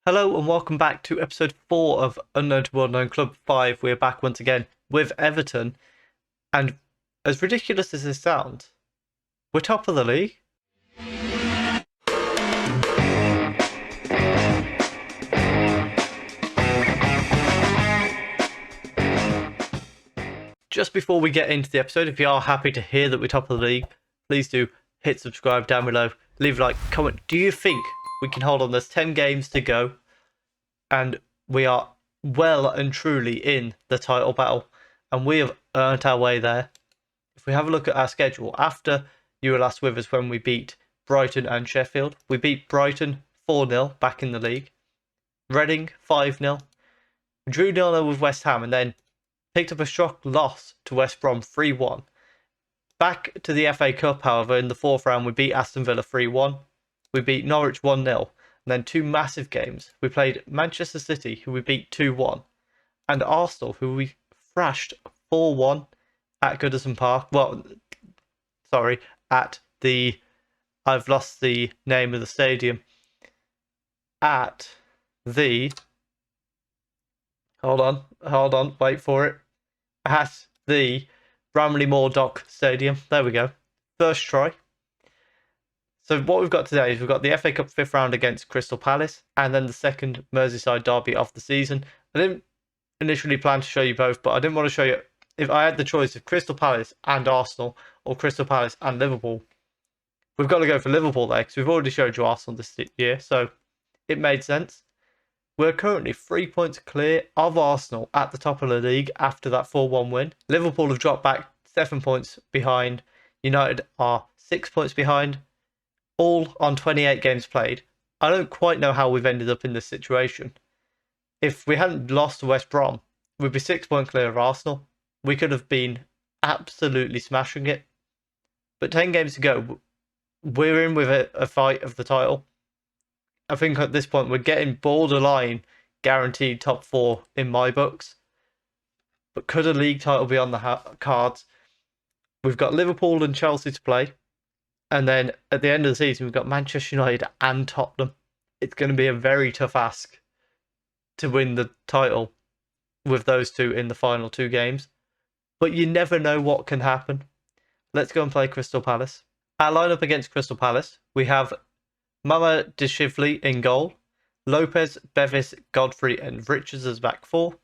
Hello and welcome back to episode 4 of Unknown to World Known Club 5. We're back once again with Everton, and as ridiculous as this sounds, we're top of the league. Just before we get into the episode, if you are happy to hear that we're top of the league, please do hit subscribe down below, leave a like, comment. Do you think we can hold on? There's 10 games to go, and we are well and truly in the title battle, and we have earned our way there. If we have a look at our schedule, after you were last with us when we beat Brighton and Sheffield, we beat Brighton 4-0 back in the league, Reading 5-0, drew 0-0 with West Ham, and then picked up a shock loss to West Brom 3-1. Back to the FA Cup, however, in the fourth round, we beat Aston Villa 3-1. We beat Norwich 1-0. And then two massive games. We played Manchester City, who we beat 2-1. And Arsenal, who we thrashed 4-1 at Goodison Park. At the... I've lost the name of the stadium. At the... Hold on, wait for it. At the Bramley Moor Dock Stadium. There we go. First try. So what we've got today is we've got the FA Cup 5th round against Crystal Palace, and then the second Merseyside derby of the season. I didn't initially plan to show you both, but I didn't want to show you... If I had the choice of Crystal Palace and Arsenal, or Crystal Palace and Liverpool, we've got to go for Liverpool there, because we've already showed you Arsenal this year, so it made sense. We're currently 3 points clear of Arsenal at the top of the league after that 4-1 win. Liverpool have dropped back 7 points behind. United are 6 points behind, all on 28 games played. I don't quite know how we've ended up in this situation. If we hadn't lost to West Brom, we'd be 6 points clear of Arsenal. We could have been absolutely smashing it. But 10 games to go, we're in with a fight of the title. I think at this point we're getting borderline guaranteed top 4 in my books. But could a league title be on the cards? We've got Liverpool and Chelsea to play. And then at the end of the season, we've got Manchester United and Tottenham. It's going to be a very tough ask to win the title with those two in the final 2 games. But you never know what can happen. Let's go and play Crystal Palace. Our lineup against Crystal Palace, we have Mama Deshivli in goal, Lopez, Bevis, Godfrey and Richards as back 4,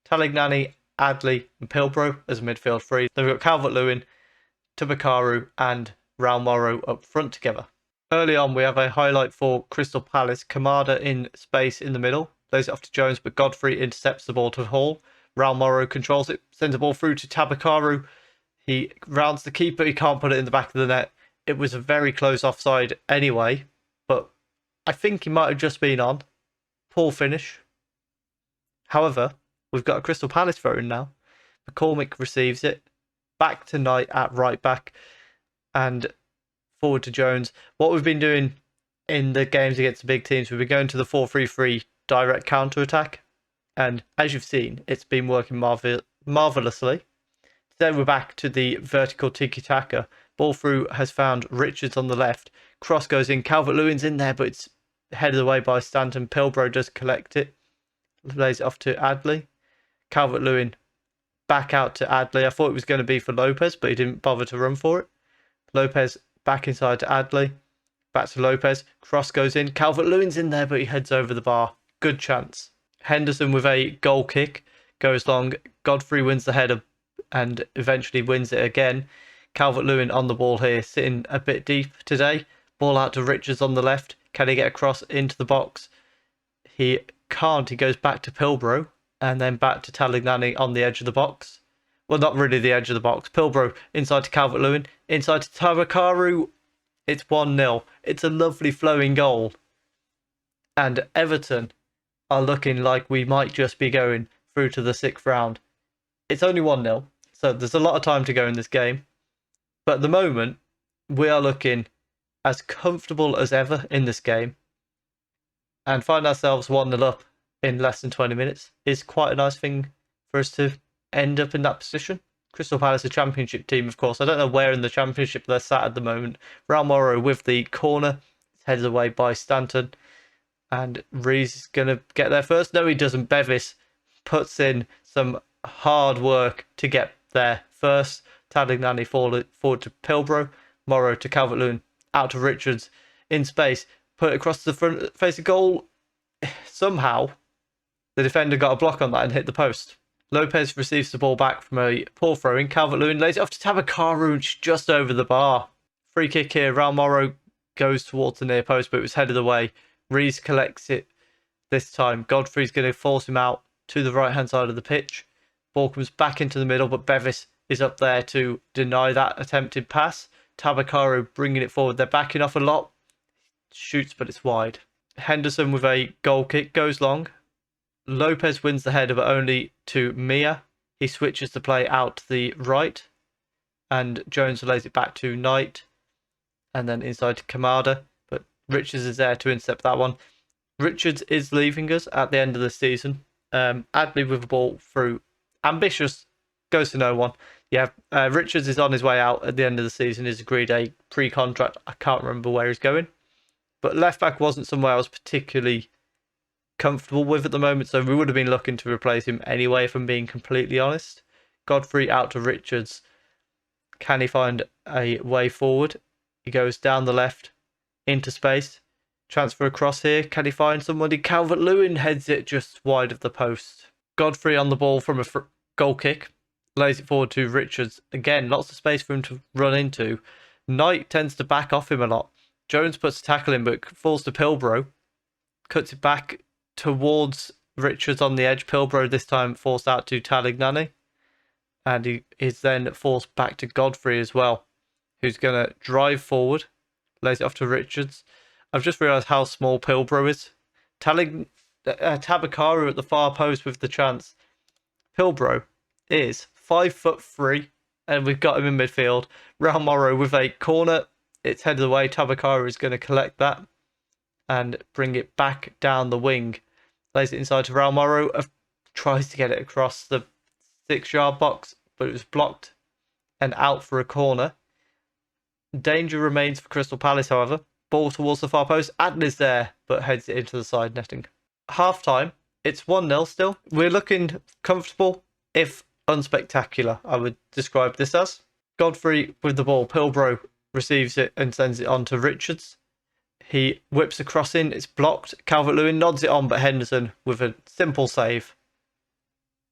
Talignani, Adley and Pilbrow as midfield 3. Then we've got Calvert-Lewin, Tabakaru and Raul Morrow up front together. Early on we have a highlight for Crystal Palace. Kamada in space in the middle, plays it off to Jones, but Godfrey intercepts the ball to Hall. Raul Morrow controls it, sends the ball through to Tabakaru. He rounds the keeper, he can't put it in the back of the net. It was a very close offside anyway, but I think he might have just been on. Poor finish. However, we've got a Crystal Palace throw in now. McCormick receives it. Back to Knight at right back. And forward to Jones. What we've been doing in the games against the big teams, we've been going to the 4-3-3 direct counter-attack. And as you've seen, it's been working marvellously. Today we're back to the vertical tiki-taka. Ball through has found Richards on the left. Cross goes in. Calvert-Lewin's in there, but it's headed away by Stanton. Pilbrow does collect it. Lays it off to Adley. Calvert-Lewin back out to Adley. I thought it was going to be for Lopez, but he didn't bother to run for it. Lopez back inside to Adley. Back to Lopez. Cross goes in. Calvert-Lewin's in there, but he heads over the bar. Good chance. Henderson with a goal kick goes long. Godfrey wins the header and eventually wins it again. Calvert-Lewin on the ball here, sitting a bit deep today. Ball out to Richards on the left. Can he get across into the box? He can't. He goes back to Pilbrow and then back to Talignani on the edge of the box. Well, not really the edge of the box. Pilbrow inside to Calvert-Lewin. Inside to Tabakaru. It's 1-0. It's a lovely flowing goal. And Everton are looking like we might just be going through to the 6th round. It's only 1-0, so there's a lot of time to go in this game. But at the moment, we are looking as comfortable as ever in this game. And find ourselves 1-0 up in less than 20 minutes is quite a nice thing for us to end up in that position. Crystal Palace, a championship team, of course. I don't know where in the championship they're sat at the moment. Raul Morrow with the corner. It's headed away by Stanton. And Rees is going to get there first. No, he doesn't. Bevis puts in some hard work to get there first. Tagliani forward to Pilbro. Morrow to Calvert-Lewin. Out to Richards. In space. Put it across the front face of goal. Somehow, the defender got a block on that and hit the post. Lopez receives the ball back from a poor throw-in. Calvert-Lewin lays it off to Tabakaru just over the bar. Free kick here. Raul Morrow goes towards the near post, but it was headed away. Rees collects it this time. Godfrey's going to force him out to the right-hand side of the pitch. Ball comes back into the middle, but Bevis is up there to deny that attempted pass. Tabakaru bringing it forward. They're backing off a lot. Shoots, but it's wide. Henderson with a goal kick goes long. Lopez wins the header, but only to Mia. He switches the play out to the right, and Jones lays it back to Knight, and then inside to Kamada. But Richards is there to intercept that one. Richards is leaving us at the end of the season. Adley with the ball through. Ambitious goes to no one. Yeah, Richards is on his way out at the end of the season. He's agreed a pre-contract. I can't remember where he's going. But left back wasn't somewhere I was particularly comfortable with at the moment, so we would have been looking to replace him anyway, if I'm being completely honest. Godfrey out to Richards. Can he find a way forward? He goes down the left into space. Transfer across here. Can he find somebody? Calvert-Lewin heads it just wide of the post. Godfrey on the ball from a goal kick. Lays it forward to Richards. Again, lots of space for him to run into. Knight tends to back off him a lot. Jones puts a tackle in, but falls to Pilbro. Cuts it back towards Richards on the edge. Pilbro this time forced out to Tagliani. And he is then forced back to Godfrey as well, who's going to drive forward. Lays it off to Richards. I've just realised how small Pilbro is. Tabakaru at the far post with the chance. Pilbro is 5'3", and we've got him in midfield. Raul Morrow with a corner. It's headed away. Tabakaru is going to collect that and bring it back down the wing. Lays it inside to Raul Morrow. Tries to get it across the 6-yard box, but it was blocked and out for a corner. Danger remains for Crystal Palace, however. Ball towards the far post. Adler's there, but heads it into the side netting. Half time. It's 1-0 still. We're looking comfortable, if unspectacular, I would describe this as. Godfrey with the ball. Pilbro receives it and sends it on to Richards. He whips a cross in. It's blocked. Calvert-Lewin nods it on, but Henderson with a simple save.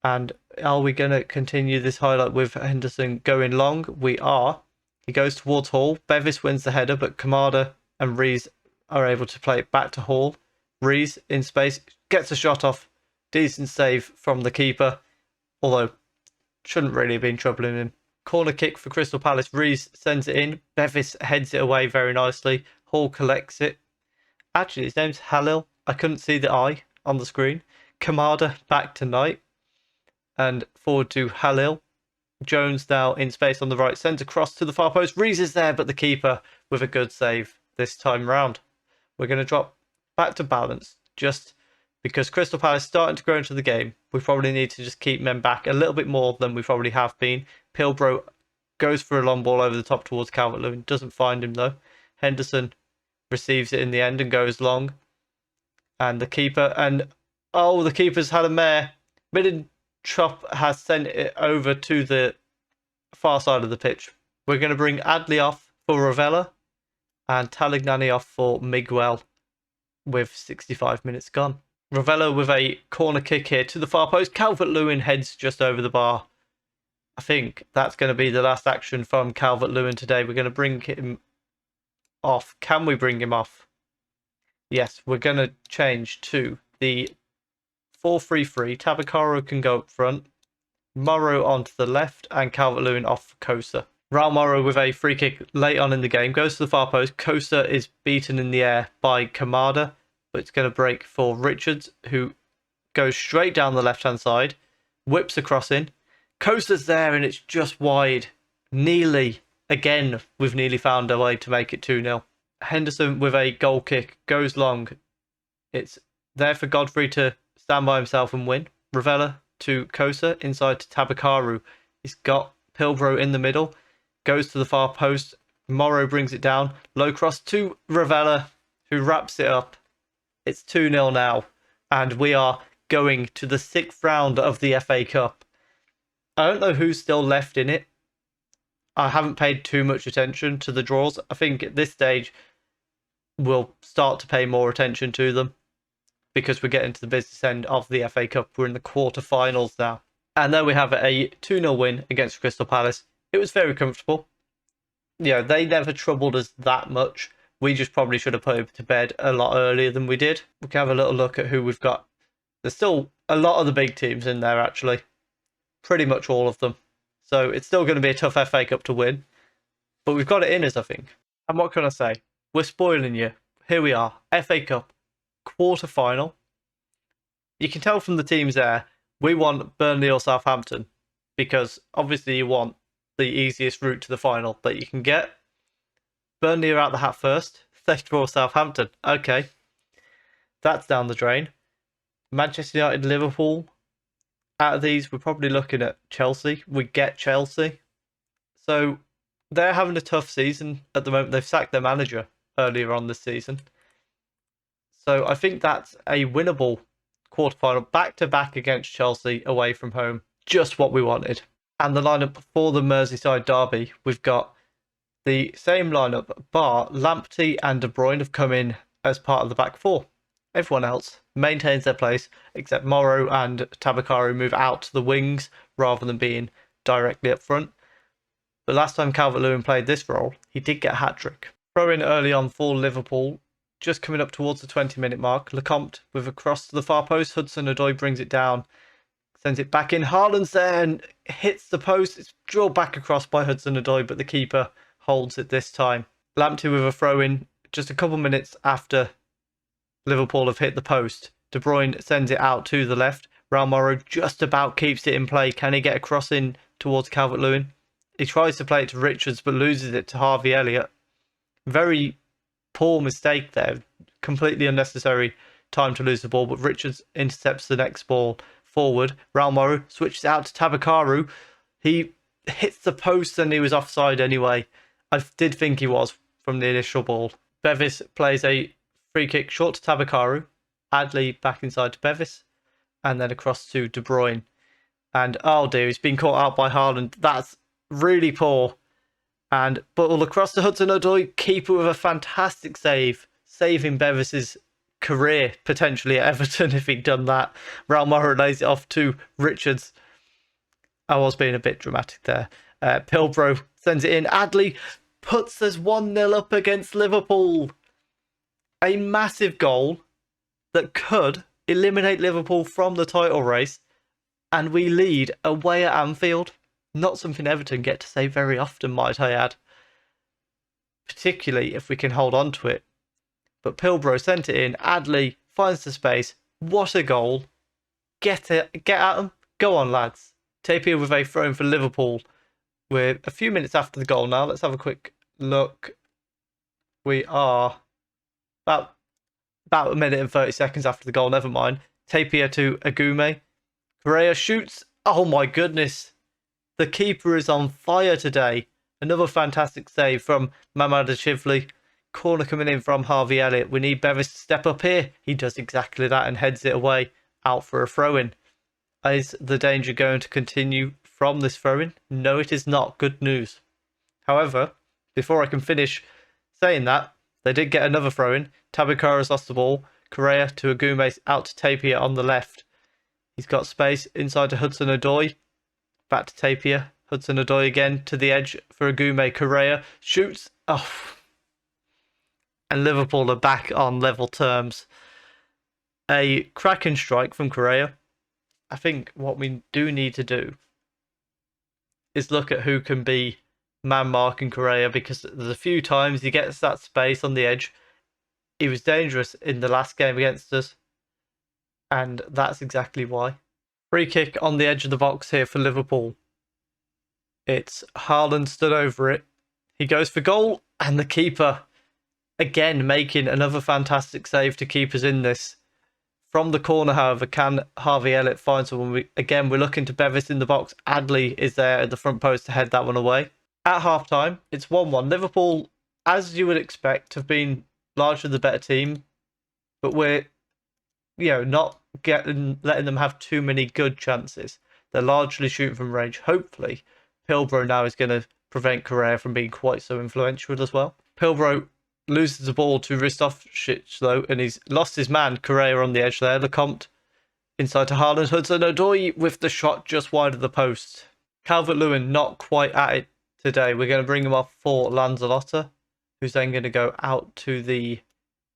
And are we going to continue this highlight with Henderson going long? We are. He goes towards Hall. Bevis wins the header, but Kamada and Rees are able to play it back to Hall. Rees in space gets a shot off. Decent save from the keeper, although shouldn't really have been troubling him. Corner kick for Crystal Palace. Rees sends it in. Bevis heads it away very nicely. Hall collects it. Actually, his name's Halil. I couldn't see the I on the screen. Kamada back to Knight. And forward to Halil. Jones now in space on the right. Sends across to the far post. Rees is there, but the keeper with a good save this time round. We're going to drop back to balance just because Crystal Palace starting to grow into the game. We probably need to just keep men back a little bit more than we probably have been. Pilbro goes for a long ball over the top towards Calvert-Lewin. Doesn't find him though. Henderson receives it in the end and goes long. And the keeper, the keeper's had a mare. Middendorp has sent it over to the far side of the pitch. We're going to bring Adley off for Ravella and Tagliani off for Miguel with 65 minutes gone. Ravella with a corner kick here to the far post. Calvert-Lewin heads just over the bar. I think that's going to be the last action from Calvert-Lewin today. We're going to bring him off. Can we bring him off? Yes, we're going to change to the 4-3-3. Tabakaru can go up front. Morrow onto the left and Calvert-Lewin off for Kosa. Raul Morrow with a free kick late on in the game. Goes to the far post. Kosa is beaten in the air by Kamada, but it's going to break for Richards, who goes straight down the left-hand side. Whips a cross in. Kosa's there and it's just wide. Neely, again, we've nearly found a way to make it 2-0. Henderson with a goal kick goes long. It's there for Godfrey to stand by himself and win. Ravella to Kosa, inside to Tabakaru. He's got Pilbro in the middle. Goes to the far post. Morrow brings it down. Low cross to Ravella, who wraps it up. It's 2-0 now, and we are going to the 6th round of the FA Cup. I don't know who's still left in it. I haven't paid too much attention to the draws. I think at this stage we'll start to pay more attention to them because we're getting to the business end of the FA Cup. We're in the quarter-finals now. And there we have a 2-0 win against Crystal Palace. It was very comfortable. They never troubled us that much. We just probably should have put it to bed a lot earlier than we did. We can have a little look at who we've got. There's still a lot of the big teams in there, actually. Pretty much all of them. So it's still going to be a tough FA Cup to win. But we've got it in us, I think. And what can I say? We're spoiling you. Here we are. FA Cup. Quarter-final. You can tell from the teams there, we want Burnley or Southampton. Because obviously you want the easiest route to the final that you can get. Burnley are out the hat first. They draw Southampton. Okay. That's down the drain. Manchester United, Liverpool. Out of these, we're probably looking at Chelsea. We get Chelsea. So they're having a tough season at the moment. They've sacked their manager earlier on this season. So I think that's a winnable quarterfinal. Back-to-back against Chelsea away from home. Just what we wanted. And the lineup for the Merseyside derby, we've got the same lineup, bar Lamptey and De Bruyne have come in as part of the back four. Everyone else maintains their place, except Morrow and Tabakaru move out to the wings rather than being directly up front. But last time Calvert-Lewin played this role, he did get a hat-trick. Throw in early on for Liverpool, just coming up towards the 20-minute mark. Lecomte with a cross to the far post. Hudson-Odoi brings it down, sends it back in. Haaland's there and hits the post. It's drilled back across by Hudson-Odoi, but the keeper holds it this time. Lamptey with a throw-in just a couple minutes after Liverpool have hit the post. De Bruyne sends it out to the left. Raul Morrow just about keeps it in play. Can he get a cross in towards Calvert-Lewin? He tries to play it to Richards but loses it to Harvey Elliott. Very poor mistake there. Completely unnecessary time to lose the ball, but Richards intercepts the next ball forward. Raul Morrow switches out to Tabakaru. He hits the post and he was offside anyway. I did think he was from the initial ball. Bevis plays a free kick short to Tabakaru. Adley back inside to Bevis. And then across to De Bruyne. And oh dear, he's been caught out by Haaland. That's really poor. And ball across to Hudson-Odoi. Keeper with a fantastic save. Saving Bevis's career potentially at Everton if he'd done that. Raul Morrow lays it off to Richards. I was being a bit dramatic there. Pilbro sends it in. Adley puts us 1-0 up against Liverpool. A massive goal that could eliminate Liverpool from the title race. And we lead away at Anfield. Not something Everton get to say very often, might I add. Particularly if we can hold on to it. But Pilbro sent it in. Adley finds the space. What a goal. Get it. Get at them. Go on, lads. Tapia with a throw in for Liverpool. We're a few minutes after the goal now. Let's have a quick look. We are about a minute and 30 seconds after the goal. Never mind. Tapia to Agume. Correa shoots. Oh my goodness. The keeper is on fire today. Another fantastic save from Mamadashvili. Corner coming in from Harvey Elliott. We need Bevis to step up here. He does exactly that and heads it away. Out for a throw-in. Is the danger going to continue from this throw-in? No, it is not. Good news. However, before I can finish saying that, they did get another throw-in. Tabakaru's lost the ball. Correa to Agume, out to Tapia on the left. He's got space inside to Hudson-Odoi. Back to Tapia. Hudson-Odoi again to the edge for Agume. Correa shoots. Oh. And Liverpool are back on level terms. A cracking strike from Correa. I think what we do need to do is look at who can be man marking Correa, because there's a few times he gets that space on the edge. He was dangerous in the last game against us, and that's exactly why. Free kick on the edge of the box here for Liverpool. It's Haaland stood over it. He goes for goal, and the keeper again making another fantastic save to keep us in this. From the corner, however, can Harvey Elliott find someone? We're looking to Bevis in the box. Adley is there at the front post to head that one away. At half-time, it's 1-1. Liverpool, as you would expect, have been largely the better team. But we're not letting them have too many good chances. They're largely shooting from range. Hopefully, Pilbro now is going to prevent Correa from being quite so influential as well. Pilbro loses the ball to Ristovcic though, and he's lost his man, Correa, on the edge there. Lecomte inside to Haaland. Hudson-Odoi with the shot just wide of the post. Calvert-Lewin not quite at it today. We're going to bring him off for Lanzalotta, who's then going to go out to the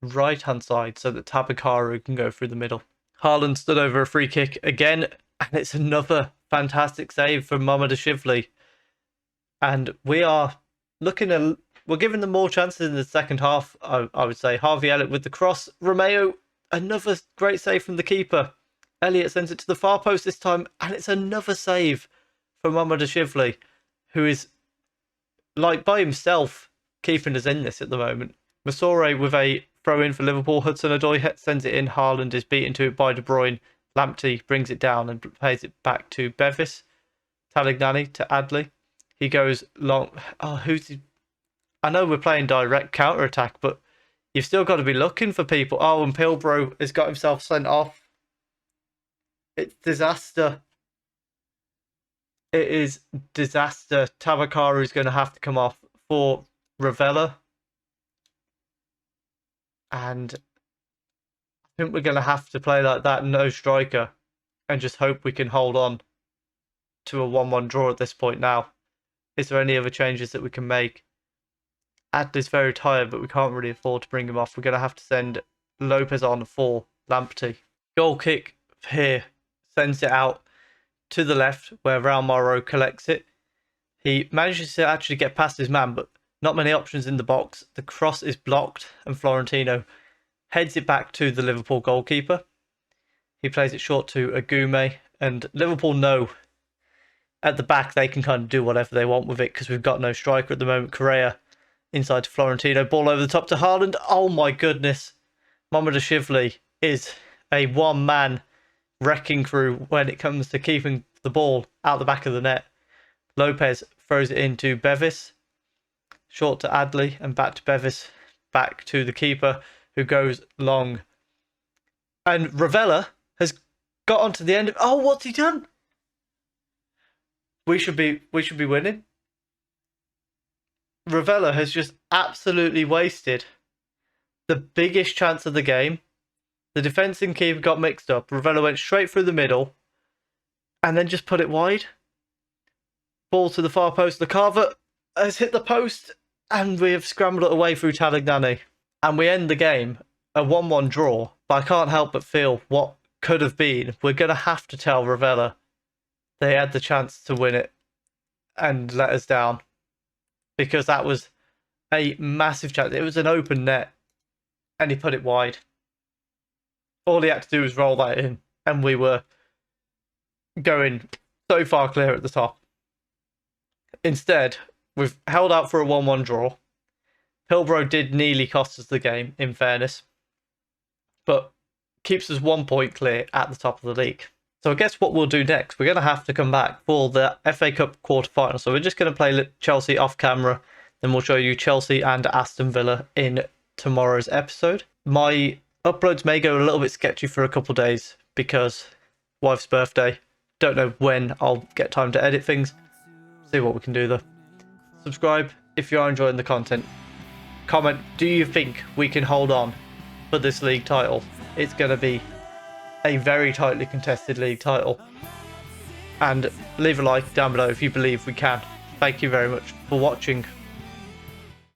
right-hand side so that Tabakaru can go through the middle. Haaland stood over a free kick again, and it's another fantastic save from Mamardashvili. And we're giving them more chances in the second half, I would say. Harvey Elliott with the cross. Romeo, another great save from the keeper. Elliott sends it to the far post this time, and it's another save from Mamardashvili, who is, like, by himself, keeping us in this at the moment. Masore with a throw-in for Liverpool. Hudson-Odoi sends it in. Haaland is beaten to it by De Bruyne. Lamptey brings it down and plays it back to Bevis. Talignani to Adley. He goes long. Oh, who's he? I know we're playing direct counter-attack, but you've still got to be looking for people. Oh, and Pilbro has got himself sent off. It's disaster. It is disaster. Tabakaru is going to have to come off for Ravella. And I think we're going to have to play like that, no striker, and just hope we can hold on to a 1-1 draw at this point now. Is there any other changes that we can make? Adley's very tired, but we can't really afford to bring him off. We're going to have to send Lopez on for Lamptey. Goal kick here. Sends it out to the left where Raul Morro collects it. He manages to actually get past his man, but not many options in the box. The cross is blocked and Florentino heads it back to the Liverpool goalkeeper. He plays it short to Agume, and Liverpool know at the back they can kind of do whatever they want with it because we've got no striker at the moment. Correa inside to Florentino. Ball over the top to Haaland. Oh my goodness. Mamardashvili is a one-man wrecking crew when it comes to keeping the ball out the back of the net. Lopez throws it into Bevis. Short to Adley and back to Bevis. Back to the keeper who goes long. And Ravella has got onto the end of... Oh, what's he done? We should be winning. Ravella has just absolutely wasted the biggest chance of the game. The defence and keeper got mixed up. Ravella went straight through the middle and then just put it wide. Ball to the far post. The Carver has hit the post and we have scrambled it away through Talignani. And we end the game a 1-1 draw. But I can't help but feel what could have been. We're going to have to tell Ravella they had the chance to win it and let us down. Because that was a massive chance. It was an open net and he put it wide. All he had to do was roll that in, and we were going so far clear at the top. Instead, we've held out for a 1-1 draw. Pilbro did nearly cost us the game, in fairness, but keeps us 1 point clear at the top of the league. So I guess what we'll do next, we're going to have to come back for the FA Cup quarter-final. So we're just going to play Chelsea off camera, then we'll show you Chelsea and Aston Villa in tomorrow's episode. My uploads may go a little bit sketchy for a couple of days because wife's birthday. Don't know when I'll get time to edit things. See what we can do though. Subscribe if you are enjoying the content. Comment, do you think we can hold on for this league title? It's going to be a very tightly contested league title. And leave a like down below if you believe we can. Thank you very much for watching.